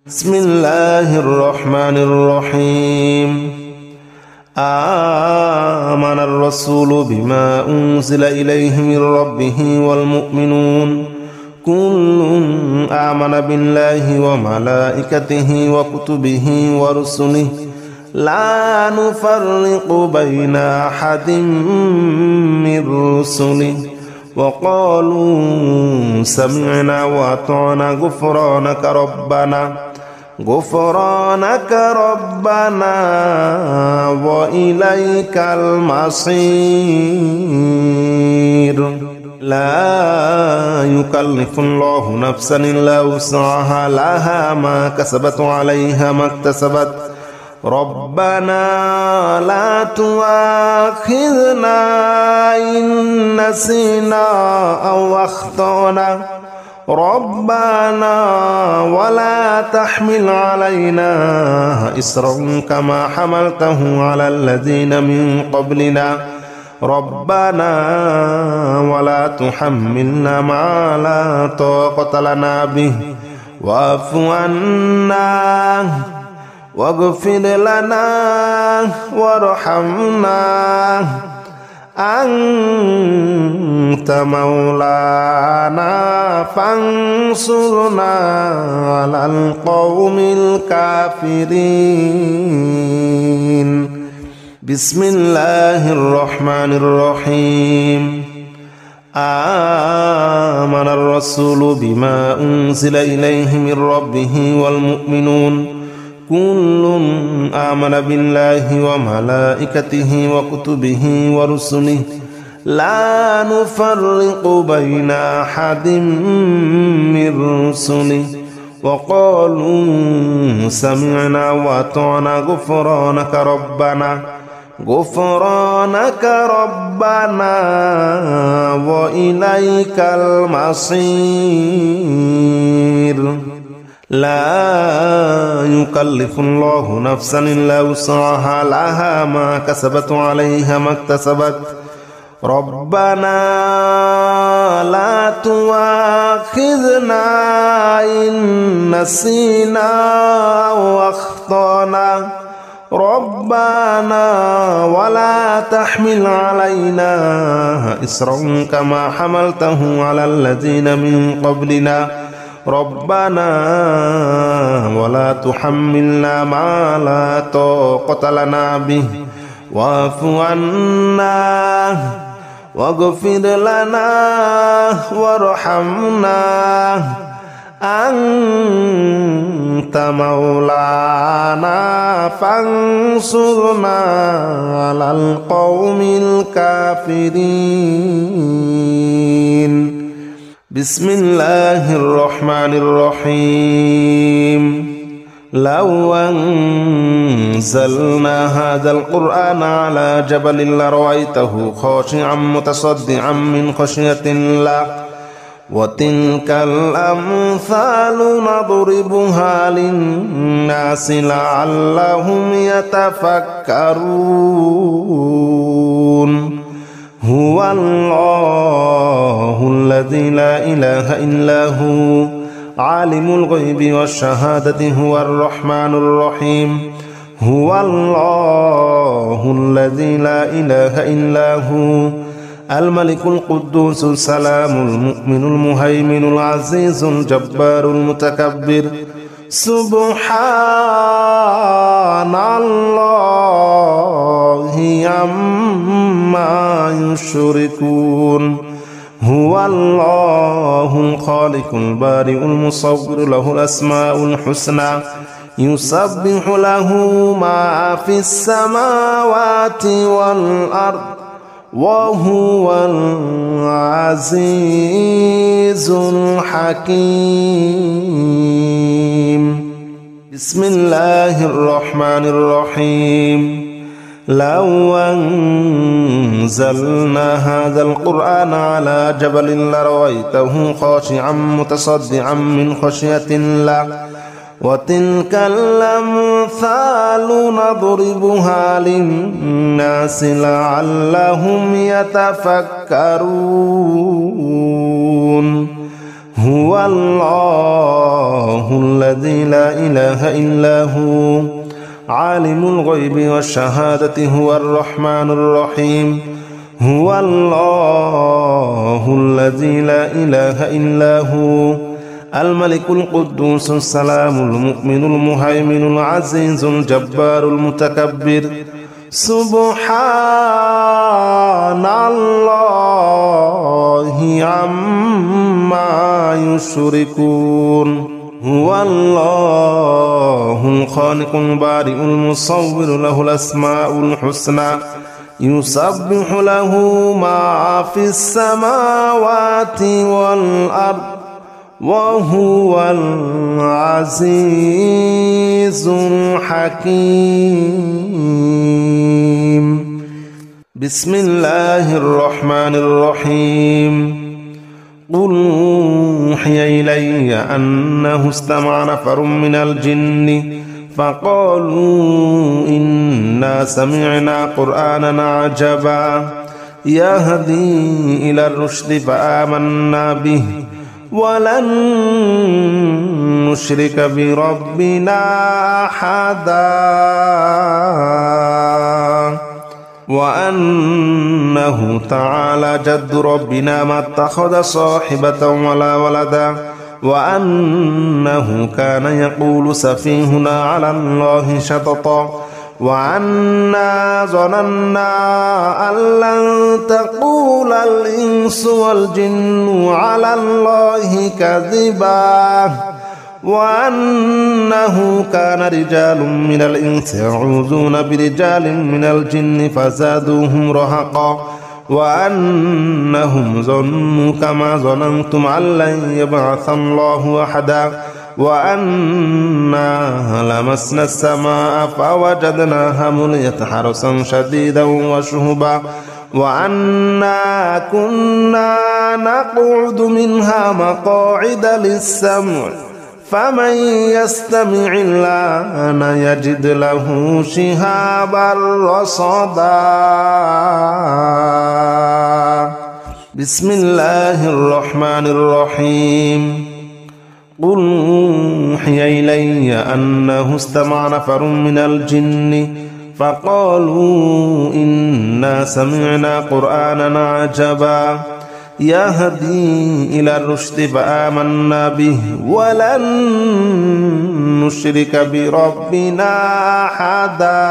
بسم الله الرحمن الرحيم آمن الرسول بما أنزل إليه من ربه والمؤمنون كل آمن بالله وملائكته وكتبه ورسله لا نفرق بين أحد من رسله وقالوا سمعنا وأطعنا غفرانك ربنا وإليك المصير لا يكلف الله نفسا إلا وسعها لها ما كسبت وعليها ما اكتسبت ربنا لا تؤاخذنا إن نسينا أو أخطأنا ربنا ولا تحمل علينا إصرا كما حملته على الذين من قبلنا ربنا ولا تحملنا ما لا طاقة لنا به واعف عنا واغفر لنا وارحمنا أنت مولانا فانصرنا على القوم الكافرين بسم الله الرحمن الرحيم آمن الرسول بما أنزل إليه من ربه والمؤمنون كل آمن بالله وملائكته وكتبه ورسله لا نفرق بين أحد من رسله وقالوا سمعنا وأطعنا غفرانك ربنا وإليك المصير لا يكلف الله نفسا إلا وسعها لها ما كسبت وعليها ما اكتسبت ربنا لا تؤاخذنا إن نسينا أو أخطأنا ربنا ولا تحمل علينا إصرا كما حملته على الذين من قبلنا ربنا ولا تحملنا ما لا طاقة لنا به واعف عنا واغفر لنا وارحمنا أنت مولانا فانصرنا على القوم الكافرين بسم الله الرحمن الرحيم لو أنزلنا هذا القرآن على جبل لرأيته خاشعا متصدعا من خشية الله وتلك الأمثال نضربها للناس لعلهم يتفكرون هو الله الذي لا إله إلا هو عالم الغيب والشهادة هو الرحمن الرحيم هو الله الذي لا إله إلا هو الملك القدوس السلام المؤمن المهيمن العزيز الجبار المتكبر سبحان الله عما يشركون هو الله الخالق البارئ المصور له الأسماء الحسنى يسبح له ما في السماوات والأرض وهو العزيز الحكيم بسم الله الرحمن الرحيم لو أنزلنا هذا القرآن على جبل لرأيته خاشعا متصدعا من خشية الله وتلك الأمثال نضربها للناس لعلهم يتفكرون هو الله الذي لا إله إلا هو عالم الغيب والشهادة هو الرحمن الرحيم هو الله الذي لا إله إلا هو الملك القدوس السلام المؤمن المهيمن العزيز الجبار المتكبر سبحان الله عما يشركون هو الله الخالق البارئ المصور له الأسماء الحسنى يسبح له ما في السماوات والأرض وهو العزيز الحكيم بسم الله الرحمن الرحيم قل أوحي إلي أنه استمع نفر من الجن فقالوا إنا سمعنا قرآنا عجبا يهدي إلى الرشد فآمنا به ولن نشرك بربنا أحدا وأنه تعالى جد ربنا ما اتخذ صاحبة ولا ولدا وأنه كان يقول سفيهنا على الله شططا وأنا ظننا أن لن تقول الإنس والجن على الله كذبا وأنه كان رجال من الإنس يعوذون برجال من الجن فزادوهم رهقا وأنهم ظنوا كما ظننتم أن لن يبعث الله أحدا وأنا لمسنا السماء فوجدناها مليت حرسا شديدا وشهبا وأنا كنا نقعد منها مقاعد للسمع فمن يستمع الآن يجد له شهابا رصدا بسم الله الرحمن الرحيم قل أوحي إلي أنه استمع نفر من الجن فقالوا إنا سمعنا قرآنا عجبا يهدي إلى الرشد فآمنا به ولن نشرك بربنا أحدا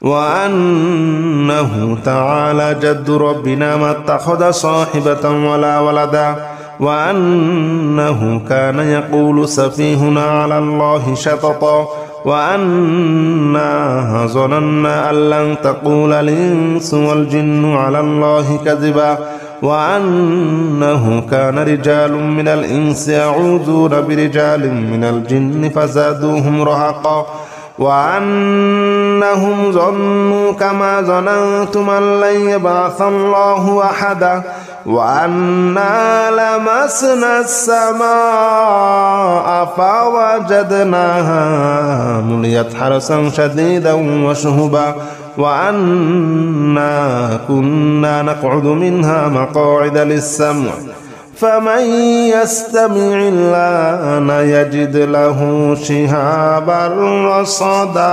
وأنه تعالى جد ربنا ما اتخذ صاحبة ولا ولدا وأنه كان يقول سفيهنا على الله شططا وأنا ظننا أن لن تقول الإنس والجن على الله كذبا وأنه كان رجال من الإنس يعوذون برجال من الجن فزادوهم رهقا وأنهم ظنوا كما ظننتم أن لن يبعث الله أحدا وأنا لمسنا السماء فوجدناها مليت حرسا شديدا وشهبا وأنا كنا نقعد منها مقاعد للسمع فمن يستمع الآن يجد له شهابا رصدا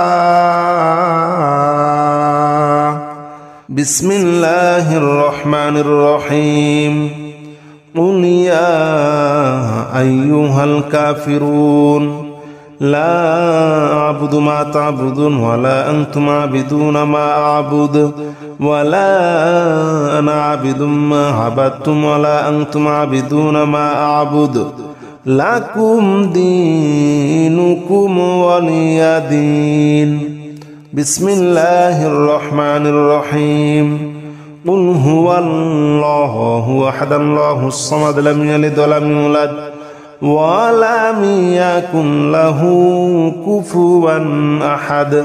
بسم الله الرحمن الرحيم قل يا أيها الكافرون لا أعبد ما تعبدون ولا أنتم عابدون ما أعبد ولا أنا عابد ما عبدتم ولا أنتم عابدون ما أعبد لكم دينكم ولي دين بسم الله الرحمن الرحيم قل هو الله أحد الله الصمد لم يلد ولم يولد ولم يكن له كفوا أحد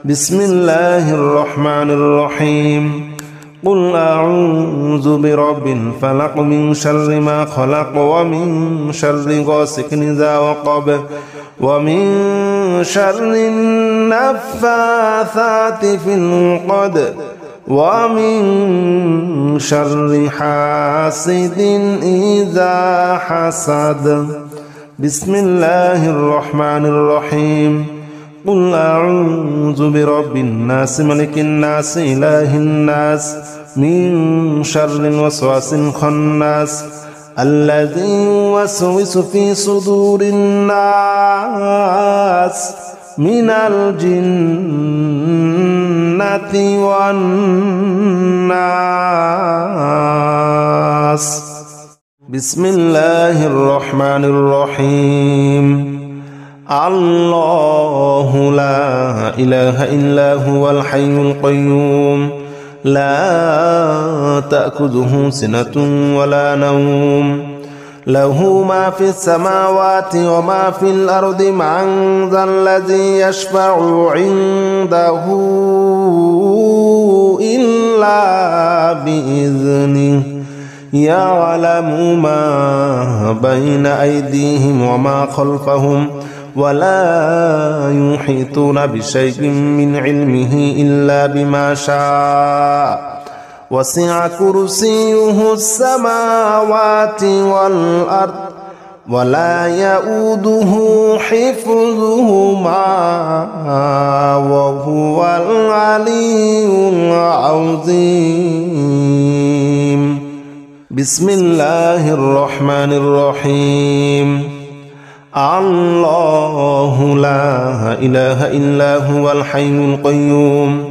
بسم الله الرحمن الرحيم قل أعوذ برب الفلق من شر ما خلق ومن شر غاسق إذا وقب ومن شر النفاثات في العقد ومن شر حاسد إذا حسد. بسم الله الرحمن الرحيم. قل أعوذ برب الناس ملك الناس إله الناس من شر الوسواس الخناس الذي يوسوس في صدور الناس من الجنة والناس. بسم الله الرحمن الرحيم. الله لا إله إلا هو الحي القيوم لا تأخذه سنة ولا نوم له ما في السماوات وما في الأرض من ذا الذي يشفع عنده إلا بإذنه يعلم ما بين أيديهم وما خلفهم ولا يحيطون بشيء من علمه إلا بما شاء وسع كرسيه السماوات والأرض ولا يؤوده حفظهما وهو العلي العظيم. بسم الله الرحمن الرحيم. الله لا إله إلا هو الحي القيوم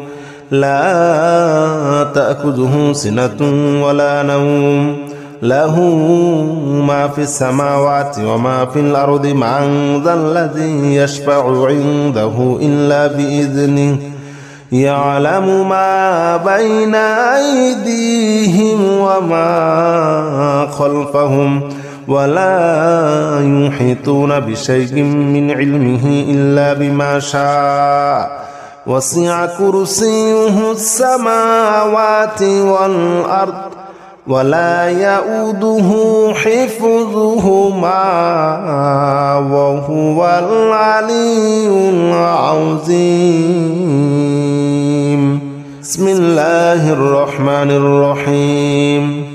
لا تأخذه سنة ولا نوم له ما في السماوات وما في الأرض من ذا الذي يشفع عنده إلا بإذنه يعلم ما بين أيديهم وما خلفهم ولا يحيطون بشيء من علمه إلا بما شاء وسع كرسيه السماوات والأرض ولا يؤوده حفظهما وهو العلي العظيم. بسم الله الرحمن الرحيم.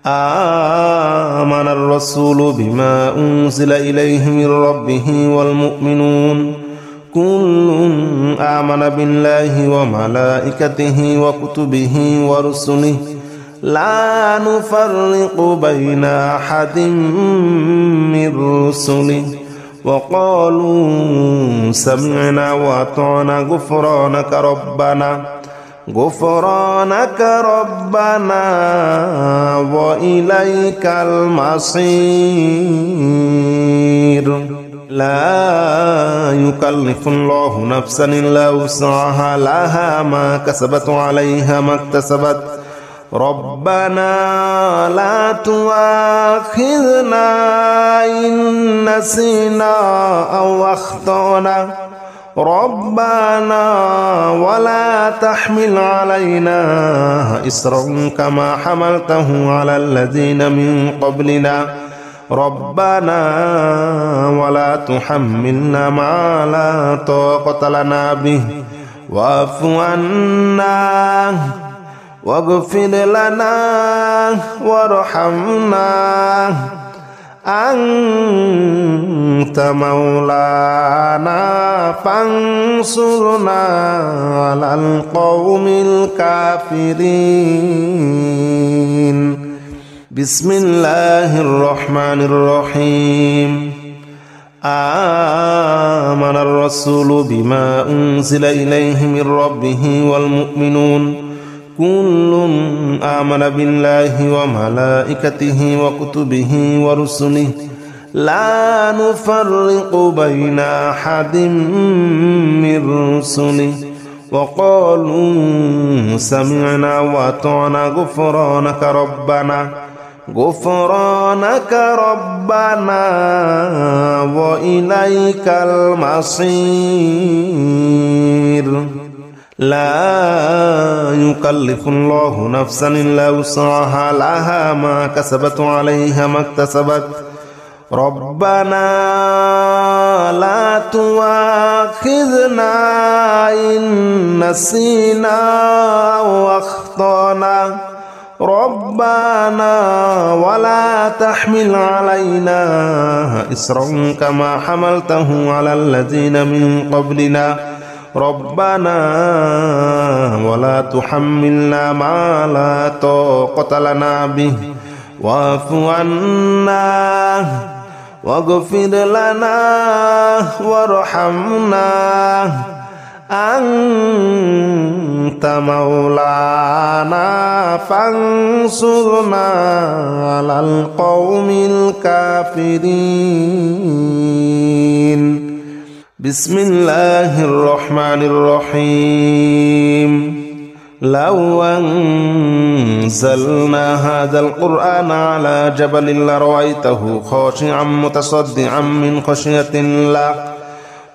آمن الرسول بما أنزل إليه من ربه والمؤمنون كل آمن بالله وملائكته وكتبه ورسله لا نفرق بين أحد من رسله وقالوا سمعنا وأطعنا غفرانك ربنا وإليك المصير. لا يكلف الله نفسا إلا وسعها لها ما كسبت وعليها ما اكتسبت ربنا لا تؤاخذنا إن نسينا أو أخطأنا ربنا ولا تحمل علينا إصرا كما حملته على الذين من قبلنا ربنا ولا تحملنا ما لا طاقة لنا به واعف عنا واغفر لنا وارحمنا أنت مولانا فانصرنا على القوم الكافرين. بسم الله الرحمن الرحيم. آمن الرسول بما أنزل إليه من ربه والمؤمنون كل آمن بالله وملائكته وكتبه ورسله لا نفرق بين أحد من رسله وقالوا سمعنا وأطعنا غفرانك ربنا وإليك المصير. لا يكلف الله نفسا إلا وسعها لها ما كسبت وعليها ما اكتسبت ربنا لا تؤاخذنا إن نسينا أو أخطأنا ربنا ولا تحمل علينا إصرا كما حملته على الذين من قبلنا ربنا ولا تحملنا ما لا طاقة لنا به واعف عنا واغفر لنا وارحمنا أنت مولانا فانصرنا على القوم الكافرين. بسم الله الرحمن الرحيم. لو أنزلنا هذا القرآن على جبل لرأيته خاشعا متصدعا من خشية الله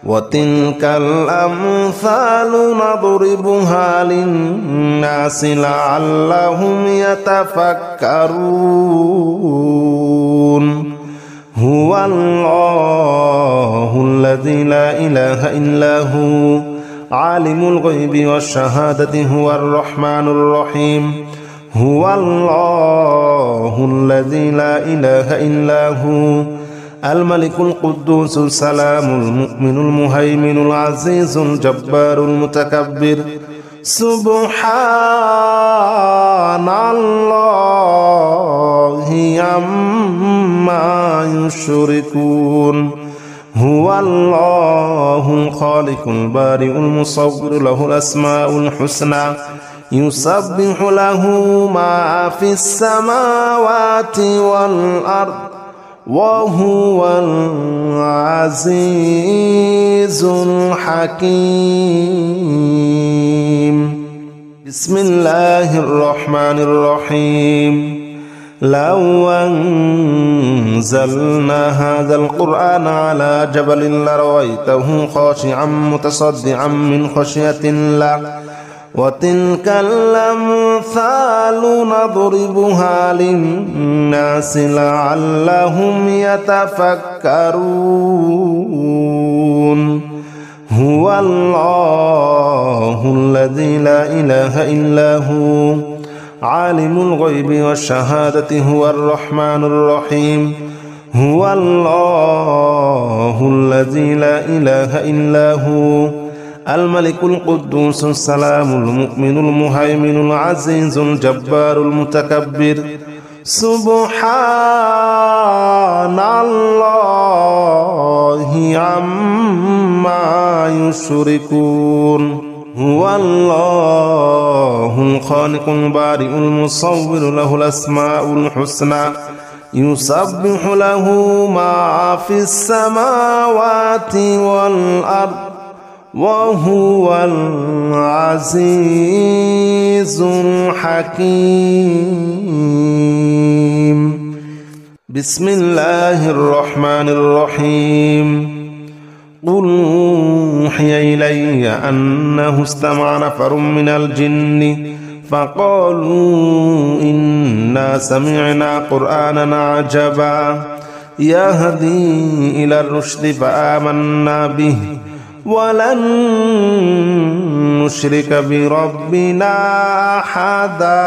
وتلك الأمثال نضربها للناس لعلهم يتفكرون. هو الله الذي لا إله إلا هو عالم الغيب والشهادة هو الرحمن الرحيم. هو الله الذي لا إله إلا هو الملك القدوس السلام المؤمن المهيمن العزيز الجبار المتكبر. سبحان الله عما يشركون. هو الله الخالق البارئ المصور له الأسماء الحسنى يسبح له ما في السماوات والأرض وهو العزيز الحكيم. بسم الله الرحمن الرحيم. لو أنزلنا هذا القرآن على جبل لرأيته خاشعا متصدعا من خشية الله وتلك الأمثال نضربها للناس لعلهم يتفكرون. هو الله الذي لا إله إلا هو عالم الغيب والشهادة هو الرحمن الرحيم. هو الله الذي لا إله إلا هو الملك القدوس السلام المؤمن المهيمن العزيز الجبار المتكبر. سبحان الله عما يشركون. هو الله الخالق البارئ المصور له الأسماء الحسنى يسبح له ما في السماوات والأرض وهو العزيز الحكيم. بسم الله الرحمن الرحيم. قل أوحي إلي أنه استمع نفر من الجن فقالوا إنا سمعنا قرآنا عجبا يهدي إلى الرشد فآمنا به ولن نشرك بربنا أحدا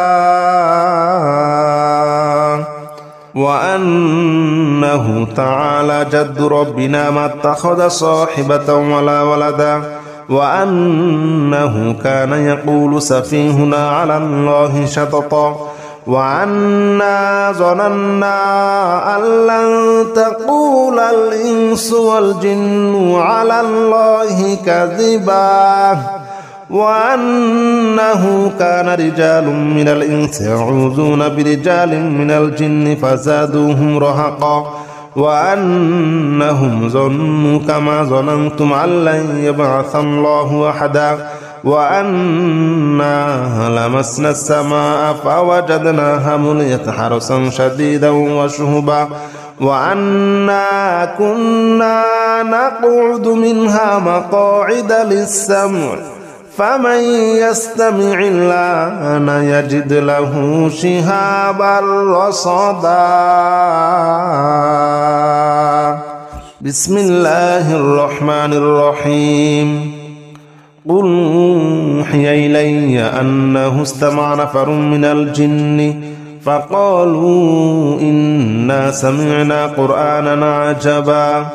وأنه تعالى جد ربنا ما اتخذ صاحبة ولا ولدا وأنه كان يقول سفيهنا على الله شططا وأنا ظننا أن لن تقول الإنس والجن على الله كذبا وأنه كان رجال من الإنس يعوذون برجال من الجن فزادوهم رهقا وأنهم ظنوا كما ظننتم أن لن يبعث الله أحدا وأنا لمسنا السماء فوجدناها مليت حرسا شديدا وشهبا وأنا كنا نقعد منها مقاعد للسمع فمن يستمع الآن يجد له شهابا رصدا. بسم الله الرحمن الرحيم قل أوحي إلي أنه استمع نفر من الجن فقالوا إنا سمعنا قرآنا عجبا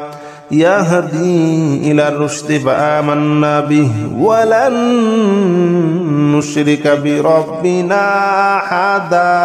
يهدي إلى الرشد فآمنا به ولن نشرك بربنا أحدا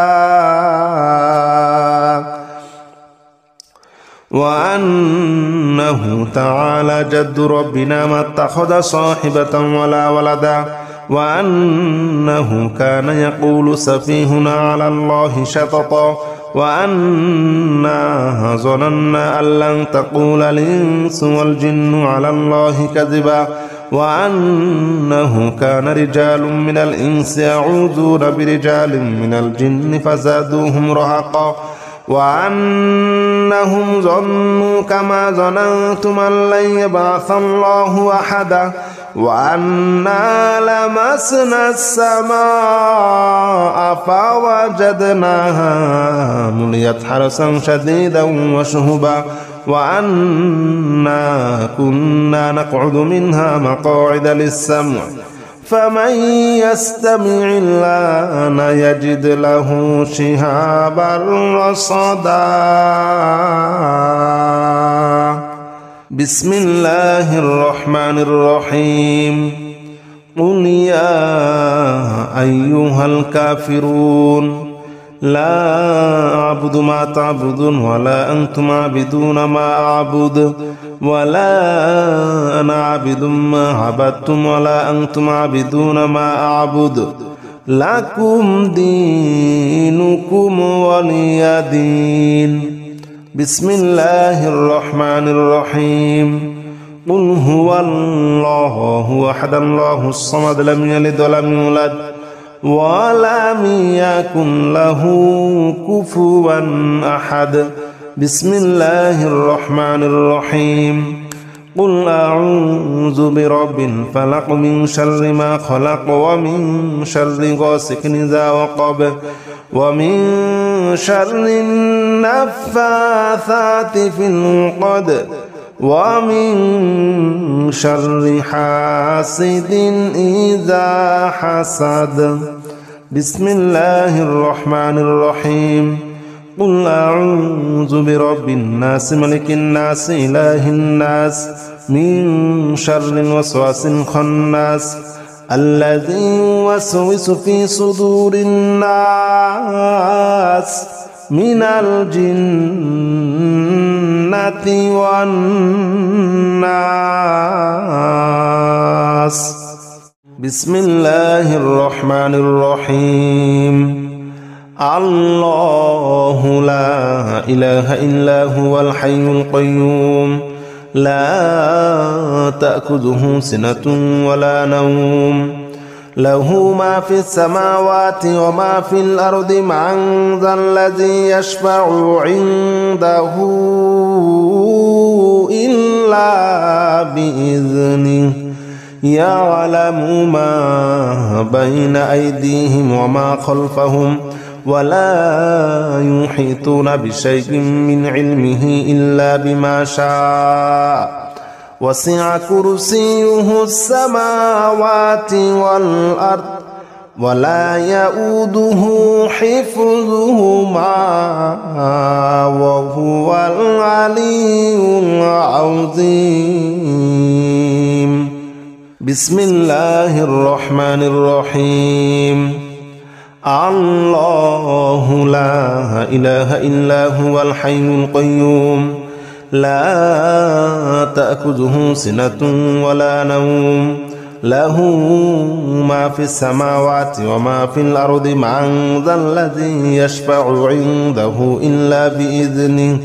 وأنه تعالى جد ربنا ما اتخذ صاحبة ولا ولدا وأنه كان يقول سفيهنا على الله شططا وأنا ظننا أن لن تقول الإنس والجن على الله كذبا وأنه كان رجال من الإنس يعوذون برجال من الجن فزادوهم رهقا وأنهم ظنوا كما ظننتم أن لن يبعث الله أحدا وأنا لمسنا السماء فوجدناها مليت حرسا شديدا وشهبا وأنا كنا نقعد منها مقاعد للسمع فمن يستمع الآن يجد له شهابا رصدا بسم الله الرحمن الرحيم قل يا أيها الكافرون لا أعبد ما تعبدون ولا أنتم عابدون ما أعبد ولا أنا عابد ما عبدتم ولا أنتم عابدون ما أعبد لكم دينكم ولي دين بسم الله الرحمن الرحيم قل هو الله أحد الله الصمد لم يلد ولم يولد ولم يكن له كفوا أحد بسم الله الرحمن الرحيم قل أعوذ برب الفلق من شر ما خلق ومن شر غاسق إذا وقب ومن شر النفاثات في العقد ومن شر حاسد إذا حسد بسم الله الرحمن الرحيم قل أعوذ برب الناس ملك الناس إله الناس من شر الوسواس الخناس الذي يوسوس في صدور الناس من الجنة والناس بسم الله الرحمن الرحيم الله لا إله إلا هو الحي القيوم لا تأخذه سنة ولا نوم له ما في السماوات وما في الأرض من ذا الذي يشفع عنده إلا بإذنه يعلم ما بين أيديهم وما خلفهم ولا يحيطون بشيء من علمه إلا بما شاء وسع كرسيه السماوات والأرض ولا يؤوده حفظهما وهو العلي العظيم بسم الله الرحمن الرحيم الله لا إله إلا هو الحي القيوم لا تأخذه سنة ولا نوم له ما في السماوات وما في الأرض من ذا الذي يشفع عنده إلا بإذنه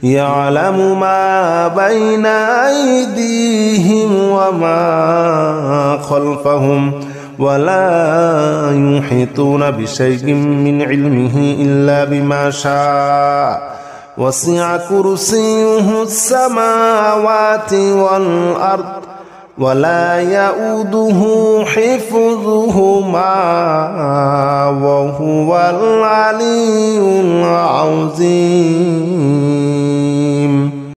يعلم ما بين أيديهم وما خلفهم ولا يحيطون بشيء من علمه إلا بما شاء وسع كرسيه السماوات والأرض ولا يؤوده حفظهما وهو العلي العظيم